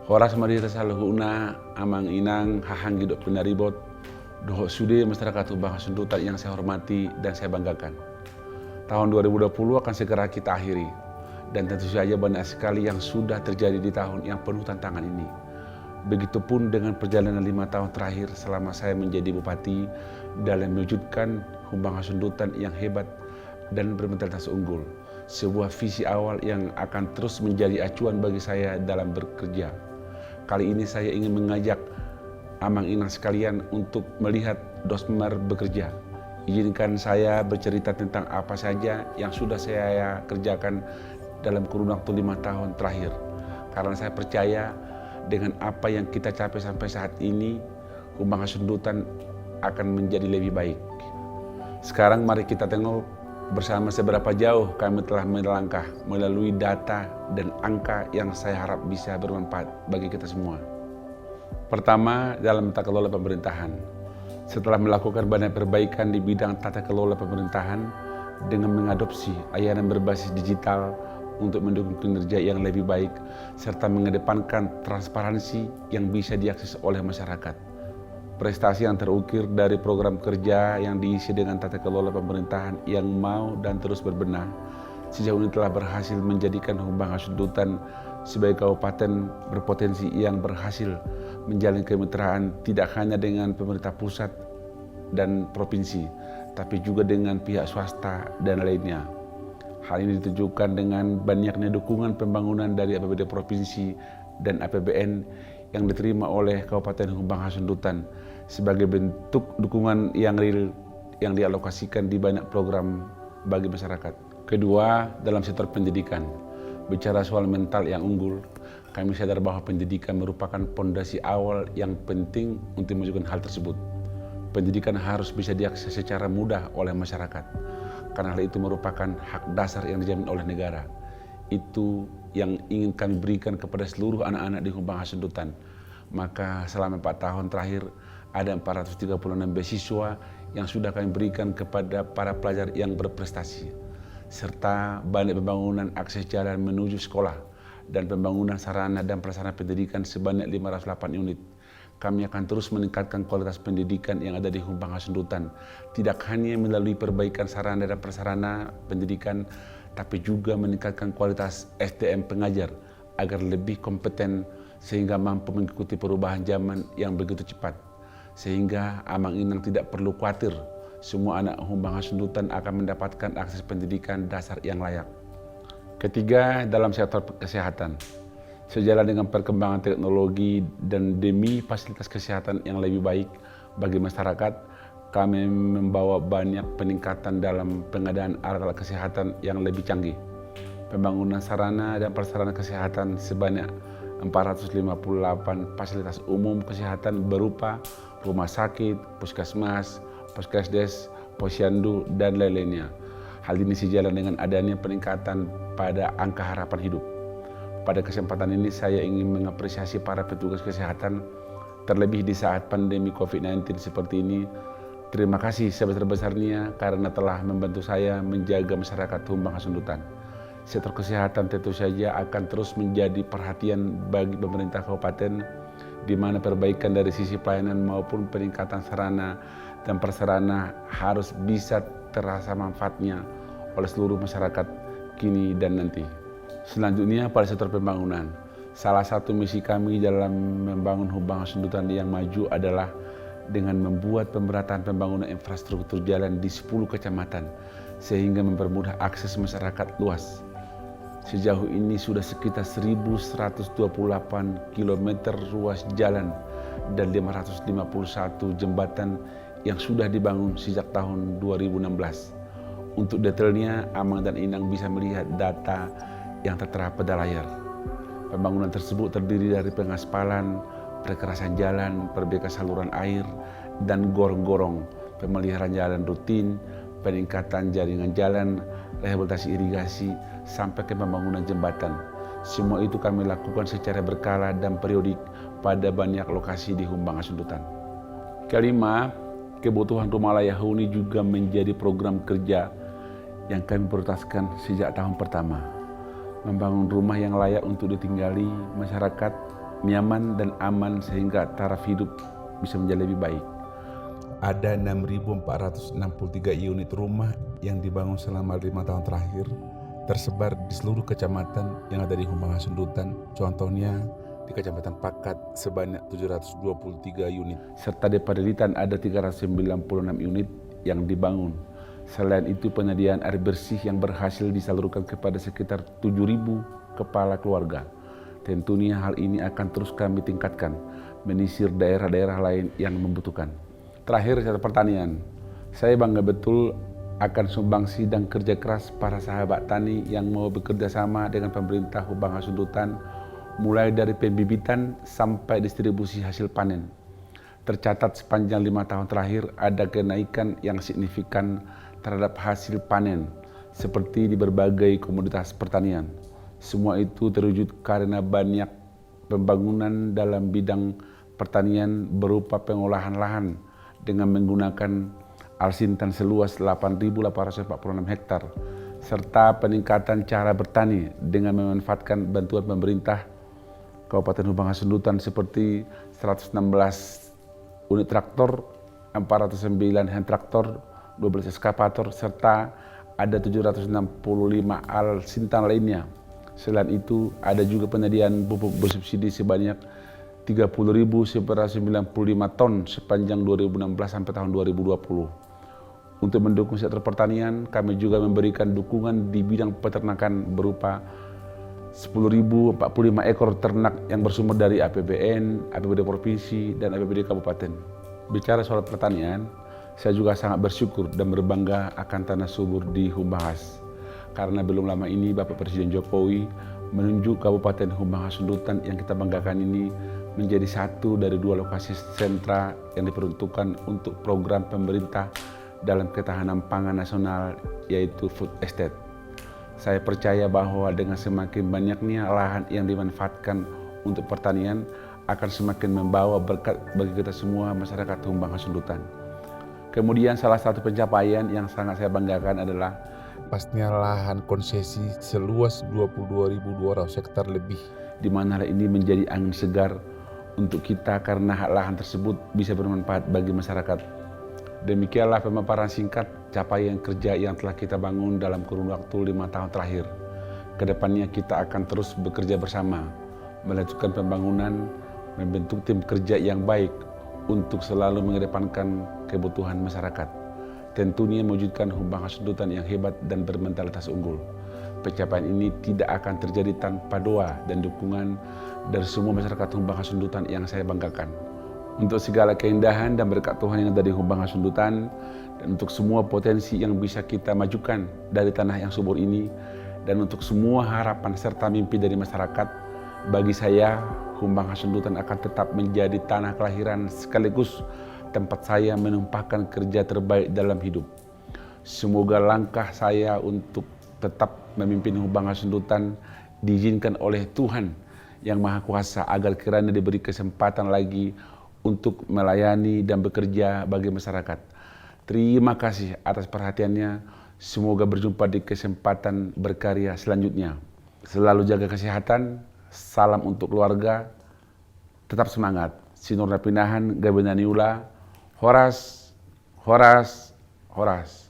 Horas Madita Saluhuna, Amang Inang, Hahang Gidok Penaribot, Dohok Sude masyarakat Hubang Hasundutan yang saya hormati dan saya banggakan. Tahun 2020 akan segera kita akhiri, dan tentu saja banyak sekali yang sudah terjadi di tahun yang penuh tantangan ini. Begitupun dengan perjalanan 5 tahun terakhir selama saya menjadi bupati dalam mewujudkan Humbang Hasundutan yang hebat dan bermentalitas unggul. Sebuah visi awal yang akan terus menjadi acuan bagi saya dalam bekerja. Kali ini saya ingin mengajak Amang Inang sekalian untuk melihat Dosmer bekerja. Izinkan saya bercerita tentang apa saja yang sudah saya kerjakan dalam kurun waktu 5 tahun terakhir. Karena saya percaya dengan apa yang kita capai sampai saat ini, Humbang Hasundutan akan menjadi lebih baik. Sekarang mari kita tengok bersama seberapa jauh kami telah melangkah melalui data dan angka yang saya harap bisa bermanfaat bagi kita semua. Pertama, dalam tata kelola pemerintahan. Setelah melakukan banyak perbaikan di bidang tata kelola pemerintahan dengan mengadopsi layanan berbasis digital untuk mendukung kinerja yang lebih baik serta mengedepankan transparansi yang bisa diakses oleh masyarakat. Prestasi yang terukir dari program kerja yang diisi dengan tata kelola pemerintahan yang mau dan terus berbenah sejauh ini telah berhasil menjadikan Humbang Hasundutan sebagai kabupaten berpotensi yang berhasil menjalin kemitraan tidak hanya dengan pemerintah pusat dan provinsi, tapi juga dengan pihak swasta dan lainnya. Hal ini ditunjukkan dengan banyaknya dukungan pembangunan dari APBD provinsi dan APBN yang diterima oleh Kabupaten Humbang Hasundutan sebagai bentuk dukungan yang real yang dialokasikan di banyak program bagi masyarakat. Kedua, dalam sektor pendidikan. Bicara soal mental yang unggul, kami sadar bahwa pendidikan merupakan pondasi awal yang penting untuk mewujudkan hal tersebut. Pendidikan harus bisa diakses secara mudah oleh masyarakat, karena hal itu merupakan hak dasar yang dijamin oleh negara. Itu yang ingin kami berikan kepada seluruh anak-anak di Humbang Hasundutan. Maka selama 4 tahun terakhir ada 436 beasiswa yang sudah kami berikan kepada para pelajar yang berprestasi, serta banyak pembangunan akses jalan menuju sekolah dan pembangunan sarana dan prasarana pendidikan sebanyak 508 unit. Kami akan terus meningkatkan kualitas pendidikan yang ada di Humbang Hasundutan, tidak hanya melalui perbaikan sarana dan prasarana pendidikan, tapi juga meningkatkan kualitas SDM pengajar agar lebih kompeten sehingga mampu mengikuti perubahan zaman yang begitu cepat. Sehingga Amang Inang tidak perlu khawatir, semua anak Humbang Hasundutan akan mendapatkan akses pendidikan dasar yang layak. Ketiga, dalam sektor kesehatan. Sejalan dengan perkembangan teknologi dan demi fasilitas kesehatan yang lebih baik bagi masyarakat, kami membawa banyak peningkatan dalam pengadaan alat-alat kesehatan yang lebih canggih. Pembangunan sarana dan prasarana kesehatan sebanyak 458 fasilitas umum kesehatan berupa rumah sakit, puskesmas, puskesdes, posyandu, dan lain-lainnya. Hal ini sejalan dengan adanya peningkatan pada angka harapan hidup. Pada kesempatan ini saya ingin mengapresiasi para petugas kesehatan, terlebih di saat pandemi COVID-19 seperti ini. Terima kasih sebesar-besarnya karena telah membantu saya menjaga masyarakat Humbang Hasundutan. Sektor kesehatan tentu saja akan terus menjadi perhatian bagi pemerintah kabupaten, di mana perbaikan dari sisi pelayanan maupun peningkatan sarana dan prasarana harus bisa terasa manfaatnya oleh seluruh masyarakat kini dan nanti. Selanjutnya pada sektor pembangunan. Salah satu misi kami dalam membangun Humbang Hasundutan yang maju adalah dengan membuat pemerataan pembangunan infrastruktur jalan di 10 kecamatan sehingga mempermudah akses masyarakat luas. Sejauh ini sudah sekitar 1.128 km ruas jalan dan 551 jembatan yang sudah dibangun sejak tahun 2016. Untuk detailnya, Amang dan Inang bisa melihat data yang tertera pada layar. Pembangunan tersebut terdiri dari pengaspalan, perkerasan jalan, perbaikan saluran air, dan gorong-gorong, pemeliharaan jalan rutin, peningkatan jaringan jalan, rehabilitasi irigasi, sampai ke pembangunan jembatan. Semua itu kami lakukan secara berkala dan periodik pada banyak lokasi di Humbang Hasundutan. Kelima, kebutuhan rumah layak huni juga menjadi program kerja yang kami prioritaskan sejak tahun pertama. Membangun rumah yang layak untuk ditinggali masyarakat nyaman dan aman sehingga taraf hidup bisa menjadi lebih baik. Ada 6.463 unit rumah yang dibangun selama 5 tahun terakhir, tersebar di seluruh kecamatan yang ada di Humbalang Sundutan. Contohnya di Kecamatan Pakat sebanyak 723 unit, serta di Padelitan ada 396 unit yang dibangun. Selain itu, penyediaan air bersih yang berhasil disalurkan kepada sekitar 7.000 kepala keluarga. Tentunya hal ini akan terus kami tingkatkan, menyisir daerah-daerah lain yang membutuhkan. Terakhir, sektor pertanian. Saya bangga betul akan sumbangsi dan kerja keras para sahabat tani yang mau bekerja sama dengan pemerintah Humbalang Sundutan, mulai dari pembibitan sampai distribusi hasil panen. Tercatat sepanjang 5 tahun terakhir ada kenaikan yang signifikan terhadap hasil panen, seperti di berbagai komoditas pertanian. Semua itu terwujud karena banyak pembangunan dalam bidang pertanian berupa pengolahan lahan dengan menggunakan Alsintan seluas 8.846 hektar, serta peningkatan cara bertani dengan memanfaatkan bantuan pemerintah Kabupaten Humbalang Sundutan seperti 116 unit traktor, 409 hand traktor, 12 eskavator, serta ada 765 Alsintan lainnya. Selain itu, ada juga penyediaan pupuk bersubsidi sebanyak 30.995 ton sepanjang 2016 sampai tahun 2020. Untuk mendukung sektor pertanian, kami juga memberikan dukungan di bidang peternakan berupa 10.045 ekor ternak yang bersumber dari APBN, APBD Provinsi, dan APBD Kabupaten. Bicara soal pertanian, saya juga sangat bersyukur dan berbangga akan tanah subur di Humbalang, karena belum lama ini Bapak Presiden Jokowi menunjuk Kabupaten Humbalang Sundutan yang kita banggakan ini menjadi satu dari 2 lokasi sentra yang diperuntukkan untuk program pemerintah dalam ketahanan pangan nasional, yaitu food estate. Saya percaya bahwa dengan semakin banyaknya lahan yang dimanfaatkan untuk pertanian akan semakin membawa berkat bagi kita semua masyarakat Humbalang Sundutan. Kemudian salah satu pencapaian yang sangat saya banggakan adalah pastinya lahan konsesi seluas 22.200 hektar lebih, di mana hal ini menjadi angin segar untuk kita karena hak lahan tersebut bisa bermanfaat bagi masyarakat. Demikianlah pemaparan singkat capaian kerja yang telah kita bangun dalam kurun waktu 5 tahun terakhir. Kedepannya kita akan terus bekerja bersama, melanjutkan pembangunan, membentuk tim kerja yang baik untuk selalu mengedepankan kebutuhan masyarakat. Tentunya mewujudkan Humbalang Sundutan yang hebat dan bermentalitas unggul. Pencapaian ini tidak akan terjadi tanpa doa dan dukungan dari semua masyarakat Humbalang Sundutan yang saya banggakan. Untuk segala keindahan dan berkat Tuhan yang ada di Humbalang Sundutan, dan untuk semua potensi yang bisa kita majukan dari tanah yang subur ini, dan untuk semua harapan serta mimpi dari masyarakat, bagi saya Humbalang Sundutan akan tetap menjadi tanah kelahiran sekaligus tempat saya menumpahkan kerja terbaik dalam hidup. Semoga langkah saya untuk tetap memimpin Humbalang Sundutan diizinkan oleh Tuhan yang Maha Kuasa agar kiranya diberi kesempatan lagi untuk melayani dan bekerja bagi masyarakat. Terima kasih atas perhatiannya. Semoga berjumpa di kesempatan berkarya selanjutnya. Selalu jaga kesehatan. Salam untuk keluarga. Tetap semangat. Sinur Napinahan, Gabena Niula. Horas, horas, horas.